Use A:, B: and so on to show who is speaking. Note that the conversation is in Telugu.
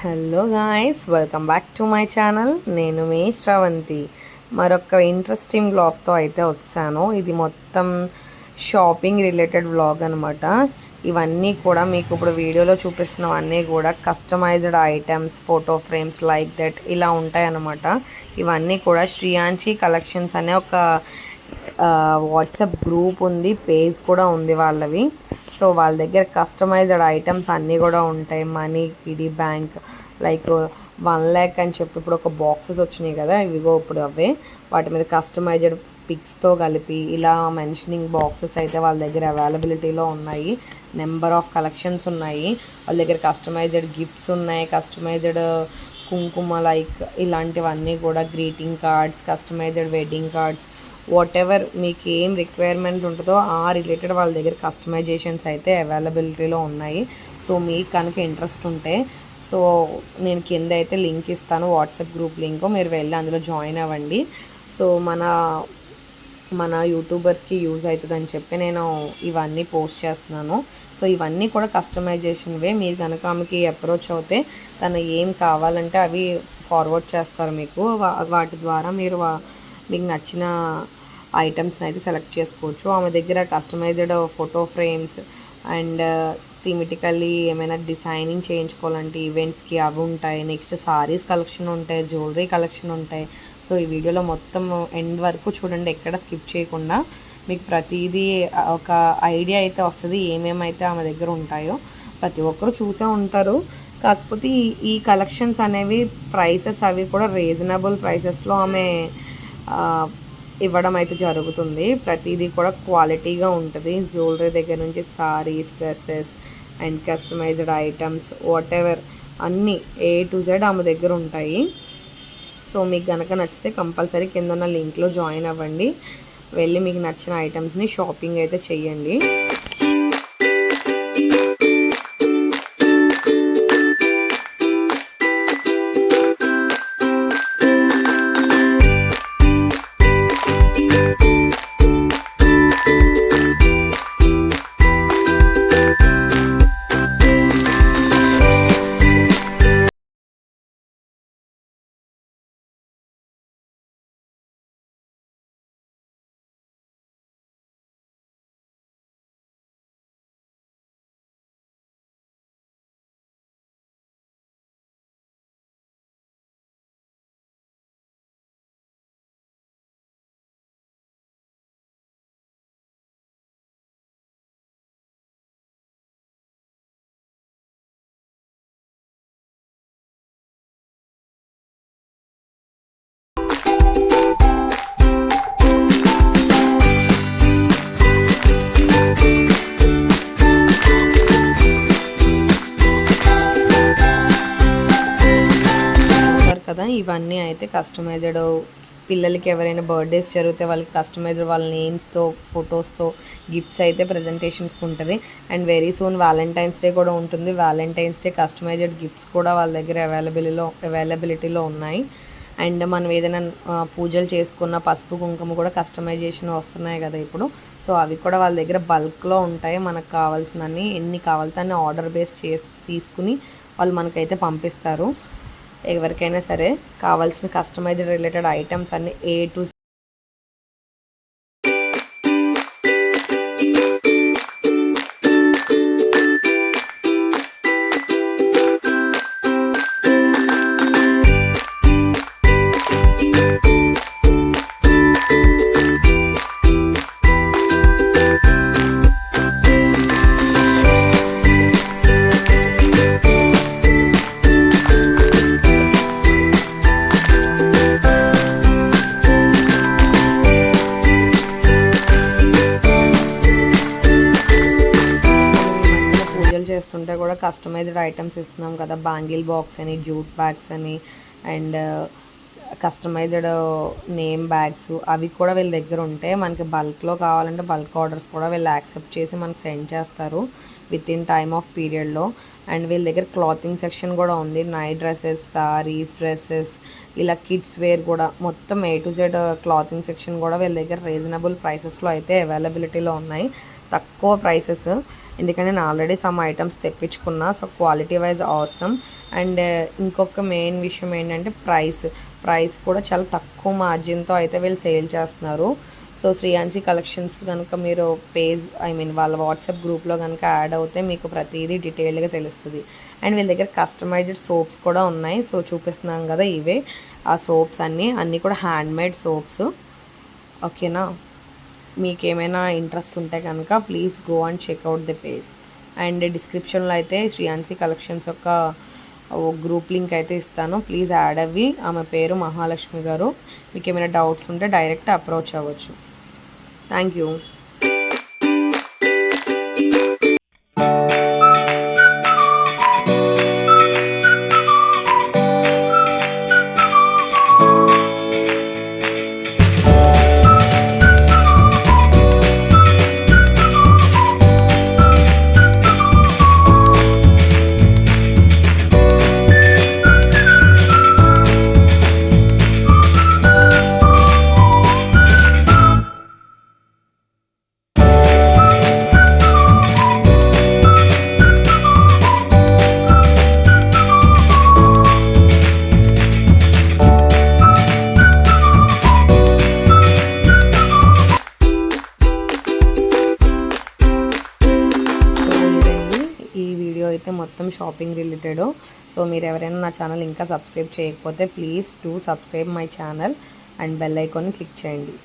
A: Hello guys, welcome back to my channel. నేను మీ శ్రవంతి. మరొక ఇంట్రెస్టింగ్ వ్లాగ్తో అయితే వచ్చాను. ఇది మొత్తం షాపింగ్ రిలేటెడ్ వ్లాగ్ అనమాట. ఇవన్నీ కూడా మీకు ఇప్పుడు వీడియోలో చూపిస్తున్నవన్నీ కూడా customized items, photo frames like that ఇలా ఉంటాయన్నమాట. ఇవన్నీ కూడా శ్రీయాంచి కలెక్షన్స్ అనే ఒక వాట్సాప్ గ్రూప్ ఉంది, పేజ్ కూడా ఉంది వాళ్ళవి. సో వాళ్ళ దగ్గర కస్టమైజ్డ్ ఐటమ్స్ అన్నీ కూడా ఉంటాయి. Money, kiddie bank, like 1 lakh అని చెప్పి ఇప్పుడు ఒక బాక్సెస్ వచ్చినాయి కదా, ఇవిగో ఇప్పుడు అవే. వాటి మీద కస్టమైజ్డ్ పిక్స్తో కలిపి ఇలా మెన్షనింగ్ బాక్సెస్ అయితే వాళ్ళ దగ్గర అవైలబిలిటీలో ఉన్నాయి. నెంబర్ ఆఫ్ కలెక్షన్స్ ఉన్నాయి వాళ్ళ దగ్గర. కస్టమైజ్డ్ గిఫ్ట్స్ ఉన్నాయి, కస్టమైజ్డ్ కుంకుమ లైక్ ఇలాంటివన్నీ కూడా, greeting cards, customized wedding cards, whatever మీకు ఏం రిక్వైర్మెంట్ ఉంటుందో ఆ రిలేటెడ్ వాళ్ళ దగ్గర కస్టమైజేషన్స్ అయితే అవైలబిలిటీలో ఉన్నాయి. సో మీకు కనుక ఇంట్రెస్ట్ ఉంటే సో నేను కింద అయితే లింక్ ఇస్తాను, వాట్సాప్ గ్రూప్ లింక్. మీరు వెళ్ళి అందులో జాయిన్ అవ్వండి. సో మన యూట్యూబర్స్కి యూజ్ అవుతుందని చెప్పి నేను ఇవన్నీ పోస్ట్ చేస్తున్నాను. సో ఇవన్నీ కూడా కస్టమైజేషన్వే. మీరు కనుక ఆమెకి అప్రోచ్ అవుతే తను ఏం కావాలంటే అవి ఫార్వర్డ్ చేస్తారు మీకు. వాటి ద్వారా మీకు నచ్చిన ఐటమ్స్ని అయితే సెలెక్ట్ చేసుకోవచ్చు. ఆమె దగ్గర కస్టమైజ్డ్ ఫోటో ఫ్రేమ్స్ అండ్ థీమెటికల్లీ ఏమైనా డిజైనింగ్ చేయించుకోవాలంటే ఈవెంట్స్కి అవి ఉంటాయి. నెక్స్ట్ సారీస్ కలెక్షన్ ఉంటాయి, జ్యువెలరీ కలెక్షన్ ఉంటాయి. సో ఈ వీడియోలో మొత్తం ఎండ్ వరకు చూడండి, ఎక్కడ స్కిప్ చేయకుండా. మీకు ప్రతిదీ ఒక ఐడియా అయితే వస్తుంది ఏమేమైతే ఆమె దగ్గర ఉంటాయో. ప్రతి ఒక్కరు చూసే ఉంటారు, కాకపోతే ఈ కలెక్షన్స్ అనేవి ప్రైసెస్ అవి కూడా రీజనబుల్ ప్రైసెస్లో ఆమె ఇవ్వడం అయితే జరుగుతుంది. ప్రతిదీ కూడా క్వాలిటీగా ఉంటుంది. జ్యువెలరీ దగ్గర నుంచి sarees, dresses and customized items whatever అన్నీ A to Z ఆమె దగ్గర ఉంటాయి. సో మీకు కనుక నచ్చితే కంపల్సరీ కింద ఉన్న లింక్లో జాయిన్ అవ్వండి. వెళ్ళి మీకు నచ్చిన ఐటమ్స్ని షాపింగ్ అయితే చెయ్యండి. కదా ఇవన్నీ అయితే కస్టమైజ్డ్. పిల్లలకి ఎవరైనా బర్త్డేస్ జరిగితే వాళ్ళకి కస్టమైజ్డ్ వాళ్ళ నేమ్స్తో, ఫొటోస్తో గిఫ్ట్స్ అయితే ప్రజెంటేషన్స్కి ఉంటుంది. And very soon Valentine's day కూడా ఉంటుంది. వ్యాలంటైన్స్ డే కస్టమైజ్డ్ గిఫ్ట్స్ కూడా వాళ్ళ దగ్గర అవైలబిలిటీలో ఉన్నాయి. అండ్ మనం ఏదైనా పూజలు చేసుకున్న పసుపు కుంకుమ కూడా కస్టమైజేషన్ వస్తున్నాయి కదా ఇప్పుడు. సో అవి కూడా వాళ్ళ దగ్గర బల్క్లో ఉంటాయి. మనకు కావాల్సినన్ని ఎన్ని కావాలితే అన్ని ఆర్డర్ బేస్ తీసుకుని వాళ్ళు మనకైతే పంపిస్తారు. ఎవరికైనా సరే కావాల్సిన కస్టమైజ్డ్ రిలేటెడ్ ఐటమ్స్ అన్ని A to Z. చేస్తుంటే కూడా కస్టమైజ్డ్ ఐటమ్స్ ఇస్తున్నాం కదా, బ్యాంగిల్ బాక్స్ అని, జూట్ బ్యాగ్స్ అని అండ్ కస్టమైజ్డ్ నేమ్ బ్యాగ్స్ అవి కూడా వీళ్ళ దగ్గర ఉంటాయి. మనకి బల్క్లో కావాలంటే బల్క్ ఆర్డర్స్ కూడా వీళ్ళు యాక్సెప్ట్ చేసి మనకు సెండ్ చేస్తారు విత్ ఇన్ టైమ్ ఆఫ్ పీరియడ్లో. అండ్ వీళ్ళ దగ్గర క్లాతింగ్ సెక్షన్ కూడా ఉంది. నైట్ డ్రెస్సెస్, సారీస్, డ్రెస్సెస్, ఇలా కిడ్స్ వేర్ కూడా మొత్తం A to Z clothing section కూడా వీళ్ళ దగ్గర రీజనబుల్ ప్రైసెస్లో అయితే అవైలబిలిటీలో ఉన్నాయి. తక్కువ ప్రైసెస్. ఎందుకంటే నేను ఆల్రెడీ సమ్ ఐటమ్స్ తెప్పించుకున్నా. So quality wise awesome. And ఇంకొక మెయిన్ విషయం ఏంటంటే ప్రైస్ కూడా చాలా తక్కువ మార్జిన్తో అయితే వీళ్ళు సేల్ చేస్తున్నారు. సో శ్రీయాన్సీ కలెక్షన్స్ కనుక మీరు వాళ్ళ వాట్సాప్ గ్రూప్లో కనుక యాడ్ అవుతే మీకు ప్రతిదీ డీటెయిల్గా తెలుస్తుంది. అండ్ వీళ్ళ దగ్గర కస్టమైజ్డ్ సోప్స్ కూడా ఉన్నాయి. సో చూపిస్తున్నాం కదా, ఇవే ఆ సోప్స్ అన్నీ కూడా హ్యాండ్మేడ్ సోప్స్. ఓకేనా, మీకు ఏమైనా ఇంట్రెస్ట్ ఉంటే కనుక please go and checkout the page. And డిస్క్రిప్షన్లో అయితే శ్రీయాన్సీ కలెక్షన్స్ యొక్క గ్రూప్ లింక్ అయితే ఇస్తాను. ప్లీజ్ యాడ్ అవ్వి. ఆమె పేరు మహాలక్ష్మి గారు. మీకు ఏమైనా డౌట్స్ ఉంటే డైరెక్ట్ అప్రోచ్ అవ్వచ్చు. Thank you. అయితే మొత్తం షాపింగ్ రిలేటెడ్. సో మీరు ఎవరైనా నా ఛానల్ ఇంకా సబ్స్క్రైబ్ చేయకపోతే please do subscribe my channel and bell icon click చేయండి.